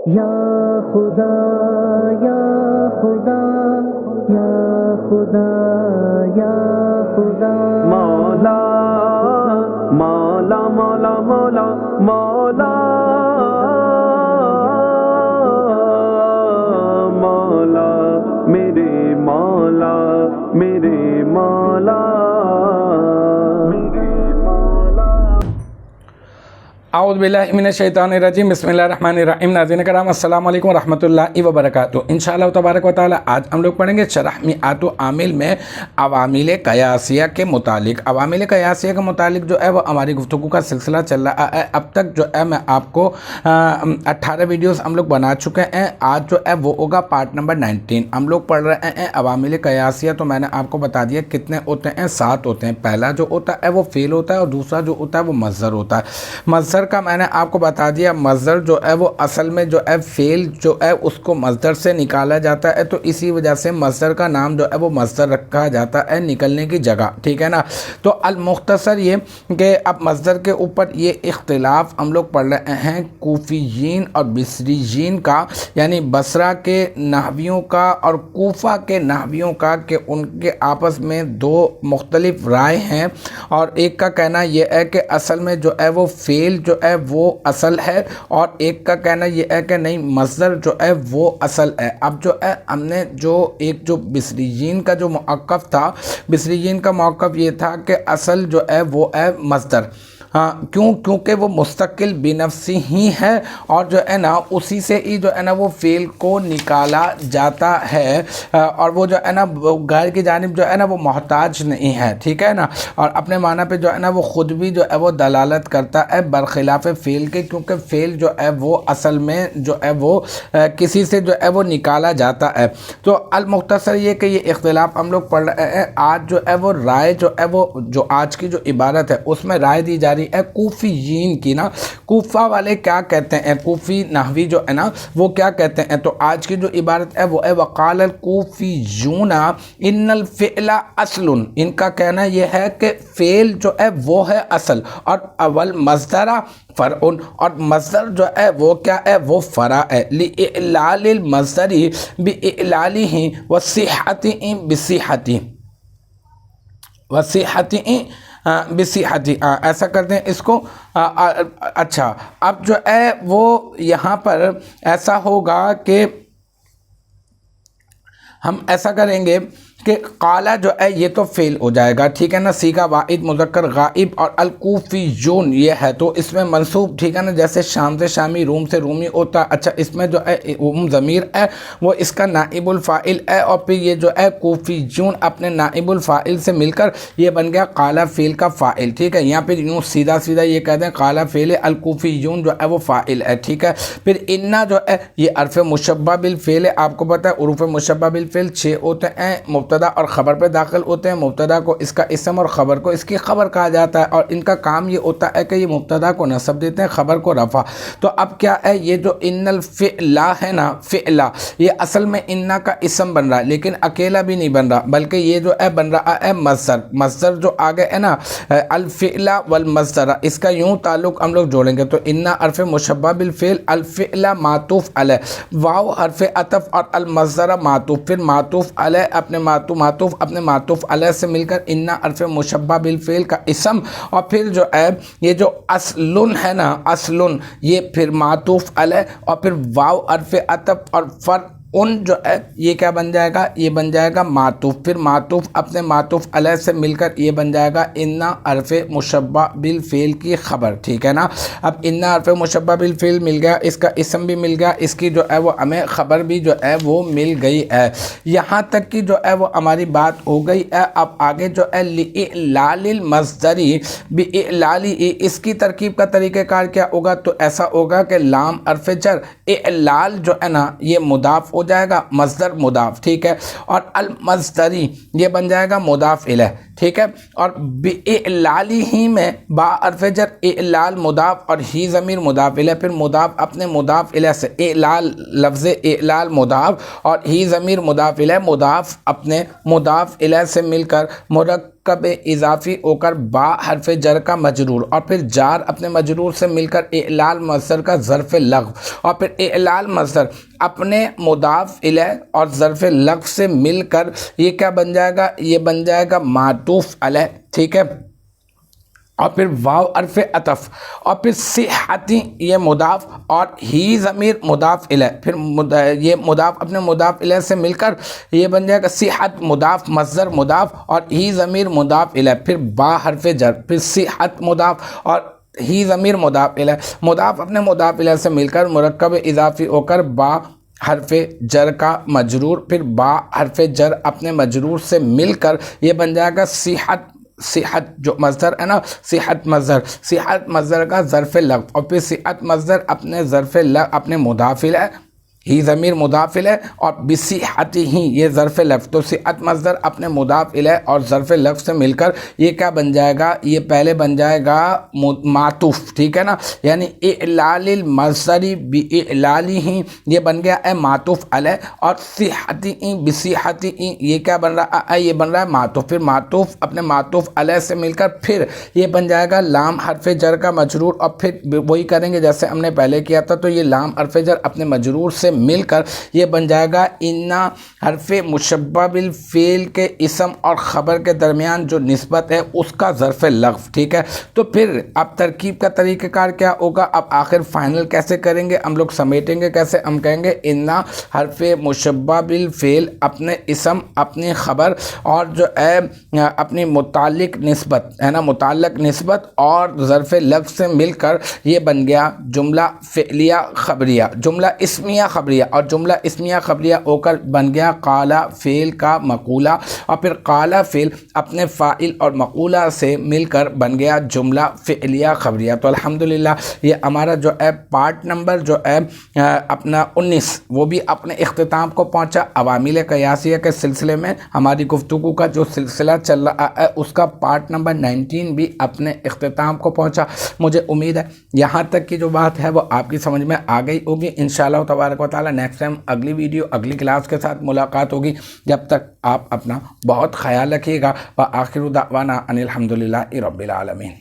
یا خدا یا خدا یا خدا یا خدا مولا مولا مولا مولا مولا مولا میرے مولا میرے مولا اعوذ باللہ من الشیطان الرجیم، بسم اللہ الرحمن الرحیم۔ ناظرین کرام، السلام علیکم ورحمۃ اللہ وبرکاتہ۔ انشاءاللہ تبارک و تعالی آج ہم لوگ پڑھیں گے شرح میعات عامل میں عوامل قیاسیہ کے متعلق۔ عوامل قیاسیہ کے متعلق جو ہے وہ ہماری گفتگو کا سلسلہ چل رہا ہے۔ اب تک جو ہے میں آپ کو 18 ویڈیوز ہم لوگ بنا چکے ہیں۔ آج جو ہے وہ ہوگا پارٹ نمبر 19۔ ہم لوگ پڑھ رہے ہیں عوامل قیاسیہ۔ تو میں نے آپ کو بتا دیا کتنے ہوتے ہیں، 7 ہوتے ہیں۔ پہلا جو ہوتا ہے وہ فعل ہوتا ہے، اور دوسرا جو ہوتا ہے وہ مصدر ہوتا ہے۔ مصدر کا میں نے آپ کو بتا دیا، مصدر جو ہے وہ اصل میں جو ہے فعل جو ہے اس کو مصدر سے نکالا جاتا ہے، تو اسی وجہ سے مصدر کا نام جو ہے وہ مصدر رکھا جاتا ہے نکلنے کی جگہ، ٹھیک ہے نا۔ تو المختصر یہ کہ اب مصدر کے اوپر یہ اختلاف ہم لوگ پڑھ رہے ہیں کوفیین اور بصریین کا، یعنی بصرہ کے نحویوں کا اور کوفہ کے نحویوں کا، کہ ان کے آپس میں دو مختلف رائے ہیں۔ اور ایک کا کہنا یہ ہے کہ اصل میں جو ہے وہ فعل جو ہے وہ اصل ہے، اور ایک کا کہنا یہ ہے کہ نہیں، مصدر جو ہے وہ اصل ہے۔ اب جو ہے ہم نے جو بصریین کا جو موقف تھا، بصریین کا موقف یہ تھا کہ اصل جو ہے وہ ہے مصدر، کیونکہ وہ مستقل بنفسی ہی ہے، اور جو ہے نا اسی سے ہی جو ہے نا وہ فعل کو نکالا جاتا ہے، اور وہ جو ہے نا غیر کی جانب جو ہے نا وہ محتاج نہیں ہے، ٹھیک ہے نا۔ اور اپنے معنی پہ جو ہے نا وہ خود بھی جو ہے وہ دلالت کرتا ہے برخلاف فعل کے، کیونکہ فعل جو ہے وہ اصل میں جو ہے وہ کسی سے جو ہے وہ نکالا جاتا ہے۔ تو المختصر یہ کہ یہ اختلاف ہم لوگ پڑھ رہے ہیں۔ آج جو ہے وہ رائے جو ہے وہ جو آج کی جو عبارت ہے اس میں رائے دی جا رہی ہے کوفیین کی نا۔ کوفہ والے کیا کہتے ہیں، کوفی نحوی جو ہے نا وہ کیا کہتے ہیں، تو آج کی جو عبارت ہے وہ ہے وقال الکوفیون ان الفعل اصل۔ ان کا کہنا یہ ہے کہ فعل جو ہے وہ ہے اصل، اور اول مصدر فرع، اور مصدر جو ہے وہ کیا ہے، وہ فرع ہے۔ لإعلال المصدر بإعلالہ وصحتہ بصحتہ بصحتہ، ایسا کرتے ہیں اس کو۔ اچھا، اب جو ہے وہ یہاں پر ایسا ہوگا کہ ہم ایسا کریں گے کہ قالا جو ہے یہ تو فعل ہو جائے گا، ٹھیک ہے نا، صیغہ واحد مذکر غائب، اور الکوفیون یہ ہے تو اس میں منصوب، ٹھیک ہے نا، جیسے شام سے شامی، روم سے رومی ہوتا۔ اچھا، اس میں جو ہے ضمیر ہے وہ اس کا نائب الفاعل ہے، اور پھر یہ جو ہے کوفیون اپنے نائب الفاعل سے مل کر یہ بن گیا قالا فعل کا فاعل، ٹھیک ہے۔ یہاں پہ یوں سیدھا سیدھا یہ کہتے ہیں قالا فعل، الکوفیون جو ہے وہ فاعل ہے، ٹھیک ہے۔ پھر انا جو ہے یہ حرف مشبہ بالفعل ہے، آپ کو پتہ ہے حروف مشبہ بالفعل 6 ہوتے ہیں، مبتدا اور خبر پہ داخل ہوتے ہیں۔ مبتدا کو اس کا اسم اور خبر کو اس کی خبر کہا جاتا ہے، اور ان کا کام یہ ہوتا ہے کہ یہ مبتدا کو نصب دیتے ہیں، خبر کو رفع۔ تو اب کیا ہے، یہ جو ان الفعل ہے نا، فعلا، یہ اصل میں انا کا اسم بن رہا ہے، لیکن اکیلا بھی نہیں بن رہا، بلکہ یہ جو ہے بن رہا ہے مصدر۔ مصدر جو آگے ہے نا الفعل والمصدر، اس کا یوں تعلق ہم لوگ جوڑیں گے تو انا حرف مشبہ بالفعل، الفعل معطوف علیہ، واو حرف عطف، اور المصدر معطوف، پھر معطوف علیہ اپنے معطوف علیہ سے مل کر انا حرف مشبہ بالفعل کا اسم، اور پھر جو ہے یہ جو اصلن ہے نا، اصلن، یہ پھر معطوف علیہ، اور پھر واو حرف عطف، اور ان جو ہے یہ کیا بن جائے گا، یہ بن جائے گا معطوف، پھر معطوف اپنے معطوف علیہ سے مل کر یہ بن جائے گا انا حرف مشبہ بالفعل کی خبر، ٹھیک ہے نا۔ اب انا حرف مشبہ بالفعل مل گیا، اس کا اسم بھی مل گیا، اس کی جو ہے وہ ہمیں خبر بھی جو ہے وہ مل گئی ہے۔ یہاں تک کی جو ہے وہ ہماری بات ہو گئی ہے۔ اب آگے جو ہے لإعلال المصدر بإعلالہ، اس کی ترکیب کا طریقہ کار کیا ہوگا، تو ایسا ہوگا کہ لام حرف جر، اعلال جو ہے نا یہ مضاف ہو جائے گا، مصدر مضاف، ٹھیک ہے، اور المصدری یہ بن جائے گا مضاف الیہ، ٹھیک ہے۔ اور بإعلالہ میں با حرف جر، اعلال مضاف، اور ہی ضمیر مضاف الیہ، پھر مضاف اپنے مضاف الیہ سے، اعلال لفظ اعلال مضاف، اور ہی ضمیر مضاف الیہ، مضاف اپنے مضاف الیہ سے مل کر مرکب مرکب اضافی ہو کر با حرف جر کا مجرور اور پھر جار اپنے مجرور سے مل کر اعلال مصدر کا ظرف لغو اور پھر اعلال مصدر اپنے مضاف الیہ اور ظرف لغو سے مل کر یہ کیا بن جائے گا؟ یہ بن جائے گا معطوف علیہ، ٹھیک ہے، اور پھر واو حرف عطف اور پھر صحتی یہ مضاف اور ہی ضمیر مضاف الیہ، پھر یہ مضاف اپنے مضاف الیہ سے مل کر یہ بن جائے گا صحت مضاف مصدر مضاف اور ہی ضمیر مضاف الیہ، پھر با حرف جر، پھر صحت مضاف اور ہی ضمیر مضاف الیہ، مضاف اپنے مضاف الیہ سے مل کر مرکب اضافی ہو کر با حرف جر کا مجرور، پھر با حرف جر اپنے مجرور سے مل کر یہ بن جائے گا صحت جو مصدر ہے نا، صحت مصدر کا ظرف لغو اور پھر صحت مصدر اپنے ظرف لغو اپنے مضاف الیہ ہی ضمیر مضاف الیہ اور بصحتی ہی یہ ظرف لغو، تو صحت مصدر اپنے مضاف الیہ اور ظرف لغو سے مل کر یہ کیا بن جائے گا؟ یہ پہلے بن جائے گا معطوف، ٹھیک ہے نا، یعنی اعلال المصدری باعلالیہ یہ بن گیا ہے معطوف علیہ اور صحتی بصحتی یہ کیا بن رہا ہے؟ یہ بن رہا ہے معطوف، پھر معطوف اپنے معطوف علیہ سے مل کر پھر یہ بن جائے گا لام حرف جر کا مجرور اور پھر وہی کریں گے جیسے ہم نے پہلے کیا تھا، تو یہ لام حرف جر اپنے مجرور سے مل کر یہ بن جائے گا انا حرف مشبہ بالفعل کے اسم اور خبر کے درمیان جو نسبت ہے اس کا ظرف لغو، ٹھیک ہے، تو پھر اب ترکیب کا طریقہ کار کیا ہوگا؟ اب آخر فائنل کیسے کریں گے ہم لوگ، سمیٹیں گے کیسے؟ ہم کہیں گے انا حرف مشبہ بالفعل اپنے اسم اپنی خبر اور جو ہے اپنی متعلق نسبت ہے نا، متعلق نسبت اور ظرف لغو سے مل کر یہ بن گیا جملہ فعلیہ خبریہ، جملہ اسمیہ خبریہ اور جملہ اسمیہ خبریہ ہو کر بن گیا قال فعل کا مقولہ اور پھر قال فعل اپنے فاعل اور مقولہ سے مل کر بن گیا جملہ فعلیہ خبریہ۔ تو الحمدللہ یہ ہمارا جو ہے پارٹ نمبر جو ہے اپنا 19 وہ بھی اپنے اختتام کو پہنچا۔ عوامل قیاسیہ کے سلسلے میں ہماری گفتگو کا جو سلسلہ چل رہا ہے اس کا پارٹ نمبر 19 بھی اپنے اختتام کو پہنچا۔ مجھے امید ہے یہاں تک کی جو بات ہے وہ آپ کی سمجھ میں آ گئی ہوگی۔ انشاءاللہ تبارک و تعالی نیکسٹ ٹائم اگلی ویڈیو اگلی کلاس کے ساتھ ملاقات ہوگی۔ جب تک آپ اپنا بہت خیال رکھیے گا۔ وآخر دعوانا ان الحمدللہ رب العالمین۔